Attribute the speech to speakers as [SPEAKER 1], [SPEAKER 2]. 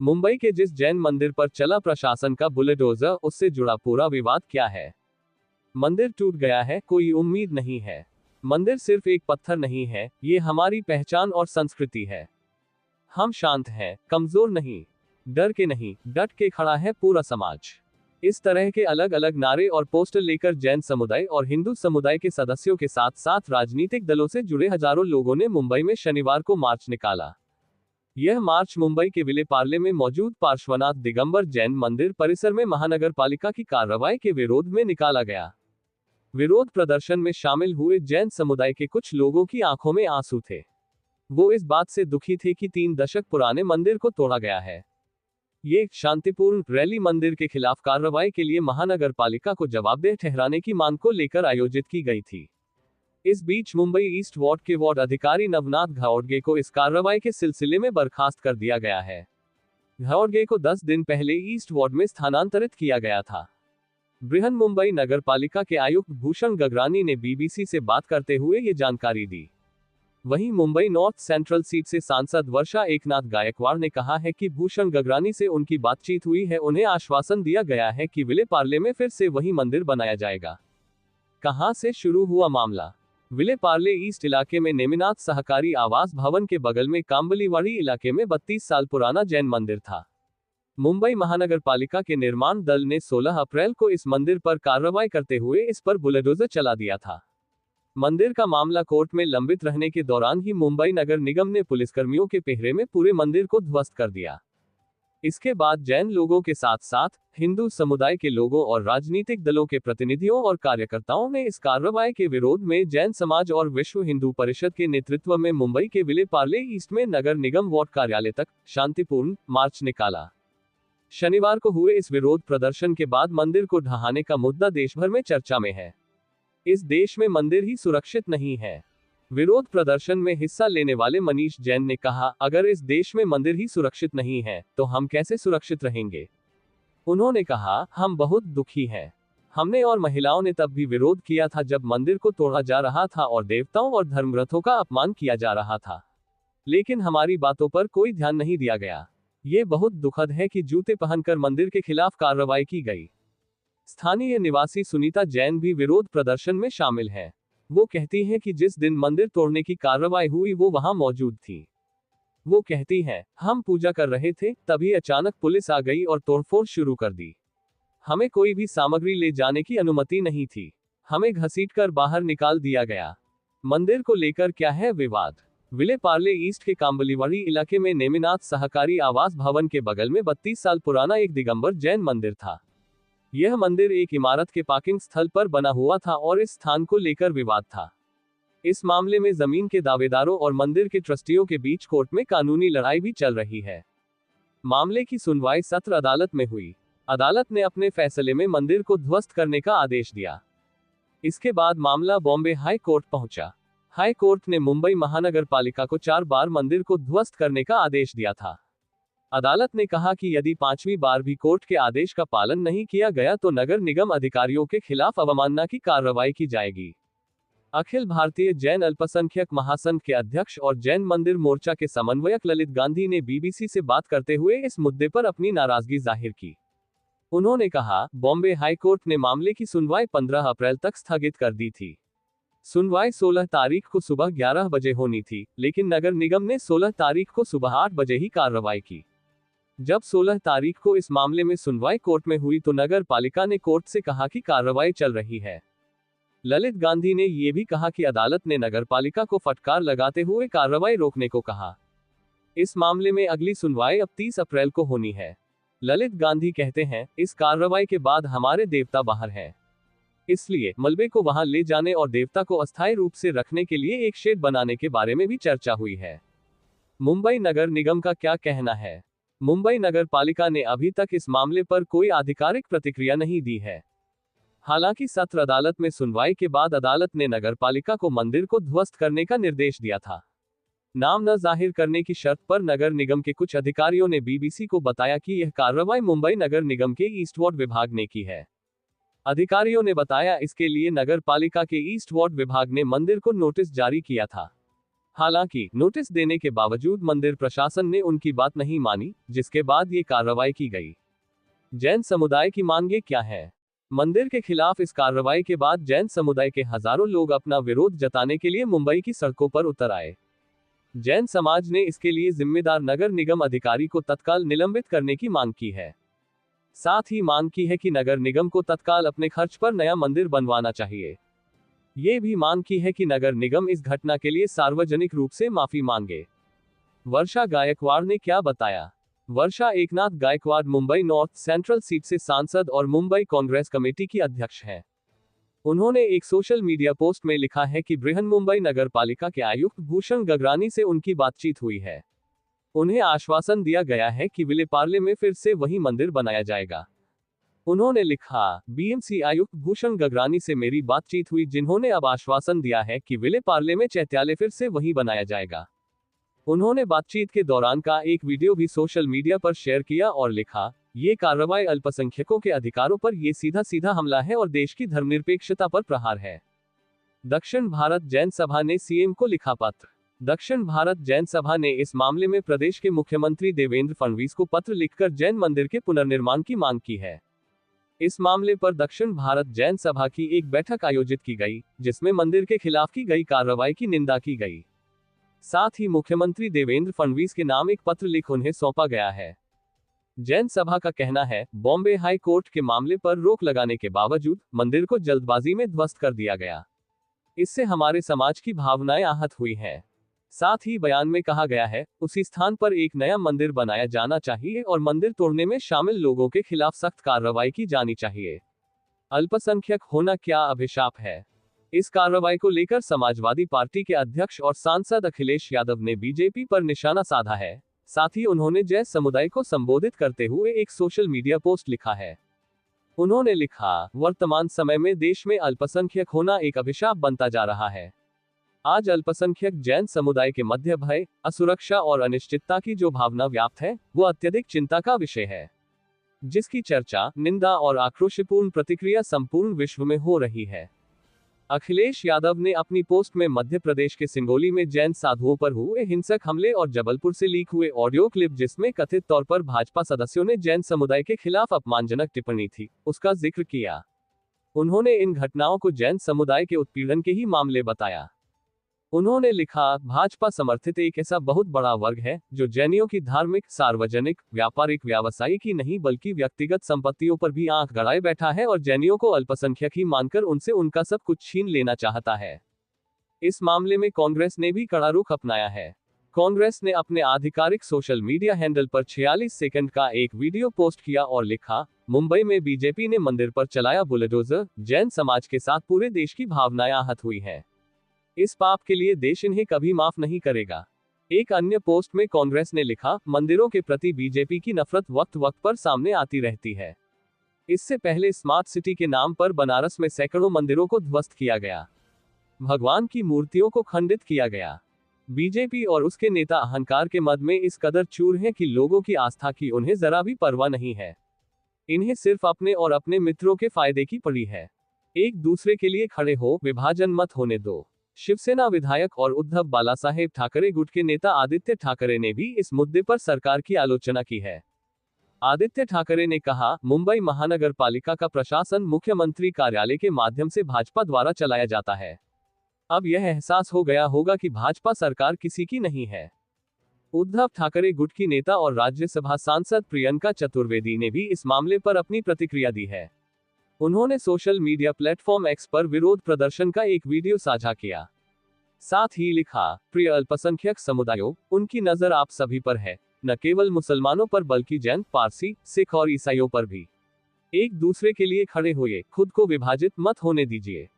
[SPEAKER 1] मुंबई के जिस जैन मंदिर पर चला प्रशासन का बुलडोजर, उससे जुड़ा पूरा विवाद क्या है? मंदिर टूट गया है, कोई उम्मीद नहीं है। मंदिर सिर्फ एक पत्थर नहीं है, ये हमारी पहचान और संस्कृति है। हम शांत हैं, कमजोर नहीं। डर के नहीं, डट के खड़ा है पूरा समाज। इस तरह के अलग अलग नारे और पोस्टर लेकर जैन समुदाय और हिंदू समुदाय के सदस्यों के साथ साथ राजनीतिक दलों से जुड़े हजारों लोगों ने मुंबई में शनिवार को मार्च निकाला। यह मार्च मुंबई के विले पार्ले में मौजूद पार्श्वनाथ दिगंबर जैन मंदिर परिसर में महानगर पालिका की कार्रवाई के विरोध में निकाला गया। विरोध प्रदर्शन में शामिल हुए जैन समुदाय के कुछ लोगों की आंखों में आंसू थे। वो इस बात से दुखी थे कि 3 दशक पुराने मंदिर को तोड़ा गया है। ये शांतिपूर्ण रैली मंदिर के खिलाफ कार्रवाई के लिए महानगर पालिका को जवाबदेह ठहराने की मांग को लेकर आयोजित की गई थी। इस बीच मुंबई ईस्ट वार्ड के वार्ड अधिकारी नवनाथ घाओडगे को इस कार्रवाई के सिलसिले में बर्खास्त कर दिया गया है। घाओडगे को 10 दिन पहले ईस्ट वार्ड में स्थानांतरित किया गया था। बृहन मुंबई नगर पालिका के आयुक्त भूषण गगरानी ने बीबीसी से बात करते हुए ये जानकारी दी। वहीं मुंबई नॉर्थ सेंट्रल सीट से सांसद वर्षा एकनाथ गायकवाड़ ने कहा है कि भूषण गगरानी से उनकी बातचीत हुई है। उन्हें आश्वासन दिया गया है कि विले पार्ले में फिर से वही मंदिर बनाया जाएगा। कहां से शुरू हुआ मामला? विले पार्ले ईस्ट इलाके में नेमिनाथ सहकारी आवास भवन के बगल में कांबलीवाड़ी इलाके में 32 साल पुराना जैन मंदिर था। मुंबई महानगर पालिका के निर्माण दल ने 16 अप्रैल को इस मंदिर पर कार्रवाई करते हुए इस पर बुलडोजर चला दिया था। मंदिर का मामला कोर्ट में लंबित रहने के दौरान ही मुंबई नगर निगम ने पुलिसकर्मियों के पहरे में पूरे मंदिर को ध्वस्त कर दिया। इसके बाद जैन लोगों के साथ साथ हिंदू समुदाय के लोगों और राजनीतिक दलों के प्रतिनिधियों और कार्यकर्ताओं ने इस कार्रवाई के विरोध में जैन समाज और विश्व हिंदू परिषद के नेतृत्व में मुंबई के विले पार्ले ईस्ट में नगर निगम वार्ड कार्यालय तक शांतिपूर्ण मार्च निकाला। शनिवार को हुए इस विरोध प्रदर्शन के बाद मंदिर को ढहाने का मुद्दा देश भर में चर्चा में है। इस देश में मंदिर ही सुरक्षित नहीं है। विरोध प्रदर्शन में हिस्सा लेने वाले मनीष जैन ने कहा, अगर इस देश में मंदिर ही सुरक्षित नहीं है तो हम कैसे सुरक्षित रहेंगे? उन्होंने कहा, हम बहुत दुखी हैं। हमने और महिलाओं ने तब भी विरोध किया था जब मंदिर को तोड़ा जा रहा था और देवताओं और धर्मग्रंथों का अपमान किया जा रहा था, लेकिन हमारी बातों पर कोई ध्यान नहीं दिया गया। ये बहुत दुखद है कि जूते पहनकर मंदिर के खिलाफ कार्रवाई की गई। स्थानीय निवासी सुनीता जैन भी विरोध प्रदर्शन में शामिल है। वो कहती हैं कि जिस दिन मंदिर तोड़ने की कार्रवाई हुई वो वहां मौजूद थी। वो कहती हैं, हम पूजा कर रहे थे, तभी अचानक पुलिस आ गई और तोड़फोड़ शुरू कर दी। हमें कोई भी सामग्री ले जाने की अनुमति नहीं थी। हमें घसीटकर बाहर निकाल दिया गया। मंदिर को लेकर क्या है विवाद? विले पार्ले ईस्ट के कांबलीवाड़ी इलाके में नेमिनाथ सहकारी आवास भवन के बगल में 32 साल पुराना एक दिगंबर जैन मंदिर था। यह मंदिर एक इमारत के पार्किंग स्थल पर बना हुआ था और इस स्थान को लेकर विवाद था। इस मामले में जमीन के दावेदारों और मंदिर के ट्रस्टियों के बीच कोर्ट में कानूनी लड़ाई भी चल रही है। मामले की सुनवाई सत्र अदालत में हुई। अदालत ने अपने फैसले में मंदिर को ध्वस्त करने का आदेश दिया। इसके बाद मामला बॉम्बे हाई कोर्ट पहुंचा। हाई कोर्ट ने मुंबई महानगर पालिका को 4 बार मंदिर को ध्वस्त करने का आदेश दिया था। अदालत ने कहा कि यदि 5वीं बार भी कोर्ट के आदेश का पालन नहीं किया गया तो नगर निगम अधिकारियों के खिलाफ अवमानना की कार्रवाई की जाएगी। अखिल भारतीय जैन अल्पसंख्यक महासंघ के अध्यक्ष और जैन मंदिर मोर्चा के समन्वयक ललित गांधी ने बीबीसी से बात करते हुए इस मुद्दे पर अपनी नाराजगी जाहिर की। उन्होंने कहा, बॉम्बे हाई कोर्ट ने मामले की सुनवाई 15 अप्रैल तक स्थगित कर दी थी। सुनवाई 16 तारीख को सुबह 11 बजे होनी थी, लेकिन नगर निगम ने 16 तारीख को सुबह 8 बजे ही कार्रवाई की। जब 16 तारीख को इस मामले में सुनवाई कोर्ट में हुई तो नगर पालिका ने कोर्ट से कहा कि कार्रवाई चल रही है। ललित गांधी ने यह भी कहा कि अदालत ने नगर पालिका को फटकार लगाते हुए कार्रवाई रोकने को कहा। इस मामले में अगली सुनवाई अब 30 अप्रैल को होनी है। ललित गांधी कहते हैं, इस कार्रवाई के बाद हमारे देवता बाहर हैं, इसलिए मलबे को वहां ले जाने और देवता को अस्थायी रूप से रखने के लिए एक शेड बनाने के बारे में भी चर्चा हुई है। मुंबई नगर निगम का क्या कहना है? मुंबई नगर पालिका ने अभी तक इस मामले पर कोई आधिकारिक प्रतिक्रिया नहीं दी है। हालांकि सत्र अदालत में सुनवाई के बाद अदालत ने नगर पालिका को मंदिर को ध्वस्त करने का निर्देश दिया था। नाम न जाहिर करने की शर्त पर नगर निगम के कुछ अधिकारियों ने बीबीसी को बताया कि यह कार्रवाई मुंबई नगर निगम के ईस्ट वार्ड विभाग ने की है। अधिकारियों ने बताया, इसके लिए नगर पालिका के ईस्ट वार्ड विभाग ने मंदिर को नोटिस जारी किया था। हालांकि नोटिस देने के बावजूद मंदिर प्रशासन ने उनकी बात नहीं मानी, जिसके बाद ये कार्रवाई की गई। जैन समुदाय की मांगे क्या है? मंदिर के खिलाफ इस कार्रवाई के बाद जैन समुदाय के हजारों लोग अपना विरोध जताने के लिए मुंबई की सड़कों पर उतर आए। जैन समाज ने इसके लिए जिम्मेदार नगर निगम अधिकारी को तत्काल निलंबित करने की मांग की है। साथ ही मांग की है कि नगर निगम को तत्काल अपने खर्च पर नया मंदिर बनवाना चाहिए। ये भी मांग की है कि नगर निगम इस घटना के लिए सार्वजनिक रूप से माफी मांगे। वर्षा गायकवाड़ ने क्या बताया? Varsha Eknath Gaikwad Mumbai north central seat से सांसद और मुंबई कांग्रेस कमेटी की अध्यक्ष हैं। उन्होंने एक सोशल मीडिया पोस्ट में लिखा है कि बृहन्मुंबई नगर पालिका के आयुक्त भूषण गगरानी से उनकी बातचीत हुई है। उन्हें आश्वासन दिया गया है कि विलेपार्ले में फिर से वही मंदिर बनाया जाएगा। उन्होंने लिखा, बीएमसी आयुक्त भूषण गगरानी से मेरी बातचीत हुई, जिन्होंने अब आश्वासन दिया है कि विलेपार्ले में चैत्यालय फिर से वही बनाया जाएगा। उन्होंने बातचीत के दौरान का एक वीडियो भी सोशल मीडिया पर शेयर किया और लिखा, ये कार्रवाई अल्पसंख्यकों के अधिकारों पर ये सीधा सीधा हमला है और देश की धर्मनिरपेक्षता पर प्रहार है। दक्षिण भारत जैन सभा ने सीएम को लिखा पत्र। दक्षिण भारत जैन सभा ने इस मामले में प्रदेश के मुख्यमंत्री देवेंद्र फडणवीस को पत्र लिखकर जैन मंदिर के पुनर्निर्माण की मांग की है। इस मामले पर दक्षिण भारत जैन सभा की एक बैठक आयोजित की गई, जिसमें मंदिर के खिलाफ की गई कार्रवाई की निंदा की गई। साथ ही मुख्यमंत्री देवेंद्र फडणवीस के नाम एक पत्र लिख उन्हें सौंपा गया है। जैन सभा का कहना है, बॉम्बे हाई कोर्ट के मामले पर रोक लगाने के बावजूद मंदिर को जल्दबाजी में ध्वस्त कर दिया गया। इससे हमारे समाज की भावनाएं आहत हुई हैं। साथ ही बयान में कहा गया है, उसी स्थान पर एक नया मंदिर बनाया जाना चाहिए और मंदिर तोड़ने में शामिल लोगों के खिलाफ सख्त कार्रवाई की जानी चाहिए। अल्पसंख्यक होना क्या अभिशाप है? इस कार्रवाई को लेकर समाजवादी पार्टी के अध्यक्ष और सांसद अखिलेश यादव ने बीजेपी पर निशाना साधा है। साथ ही उन्होंने जैन समुदाय को संबोधित करते हुए एक सोशल मीडिया पोस्ट लिखा है। उन्होंने लिखा, वर्तमान समय में देश में अल्पसंख्यक होना एक अभिशाप बनता जा रहा है। आज अल्पसंख्यक जैन समुदाय के मध्य भय, असुरक्षा और अनिश्चितता की जो भावना व्याप्त है, वो अत्यधिक चिंता का विषय है, जिसकी चर्चा, निंदा और आक्रोशपूर्ण प्रतिक्रिया संपूर्ण विश्व में हो रही है। अखिलेश यादव ने अपनी पोस्ट में मध्य प्रदेश के सिंगोली में जैन साधुओं पर हुए हिंसक हमले और जबलपुर से लीक हुए ऑडियो क्लिप, जिसमें कथित तौर पर भाजपा सदस्यों ने जैन समुदाय के खिलाफ अपमानजनक टिप्पणी थी, उसका जिक्र किया। उन्होंने इन घटनाओं को जैन समुदाय के उत्पीड़न के ही मामले बताया। उन्होंने लिखा, भाजपा समर्थित एक ऐसा बहुत बड़ा वर्ग है जो जैनियों की धार्मिक, सार्वजनिक, व्यापारिक, व्यावसायिक ही नहीं बल्कि व्यक्तिगत संपत्तियों पर भी आंख गड़ाए बैठा है और जैनियों को अल्पसंख्यक ही मानकर उनसे उनका सब कुछ छीन लेना चाहता है। इस मामले में कांग्रेस ने भी कड़ा रुख अपनाया है। कांग्रेस ने अपने आधिकारिक सोशल मीडिया हैंडल पर 46 सेकंड का एक वीडियो पोस्ट किया और लिखा, मुंबई में बीजेपी ने मंदिर पर चलाया बुलडोजर, जैन समाज के साथ पूरे देश की भावनाएं आहत हुई हैं। इस पाप के लिए देश इन्हें कभी माफ नहीं करेगा। एक अन्य पोस्ट में कांग्रेस ने लिखा, मंदिरों के प्रति बीजेपी की नफरत वक्त वक्त पर सामने आती रहती है। इससे पहले स्मार्ट सिटी के नाम पर बनारस में सैकड़ों मंदिरों को ध्वस्त किया गया, भगवान की मूर्तियों को खंडित किया गया। बीजेपी और उसके नेता अहंकार के मद में इस कदर चूर हैं कि लोगों की आस्था की उन्हें जरा भी परवाह नहीं है। इन्हें सिर्फ अपने और अपने मित्रों के फायदे की पड़ी है। एक दूसरे के लिए खड़े हो, विभाजन मत होने दो। शिवसेना विधायक और उद्धव बालासाहेब ठाकरे गुट के नेता आदित्य ठाकरे ने भी इस मुद्दे पर सरकार की आलोचना की है। आदित्य ठाकरे ने कहा, मुंबई महानगर पालिका का प्रशासन मुख्यमंत्री कार्यालय के माध्यम से भाजपा द्वारा चलाया जाता है। अब यह एहसास हो गया होगा कि भाजपा सरकार किसी की नहीं है। उद्धव ठाकरे गुट की नेता और राज्यसभा सांसद प्रियंका चतुर्वेदी ने भी इस मामले पर अपनी प्रतिक्रिया दी है। उन्होंने सोशल मीडिया प्लेटफॉर्म एक्स पर विरोध प्रदर्शन का एक वीडियो साझा किया। साथ ही लिखा, प्रिय अल्पसंख्यक समुदायों, उनकी नजर आप सभी पर है, न केवल मुसलमानों पर बल्कि जैन, पारसी, सिख और ईसाइयों पर भी। एक दूसरे के लिए खड़े होइए, खुद को विभाजित मत होने दीजिए।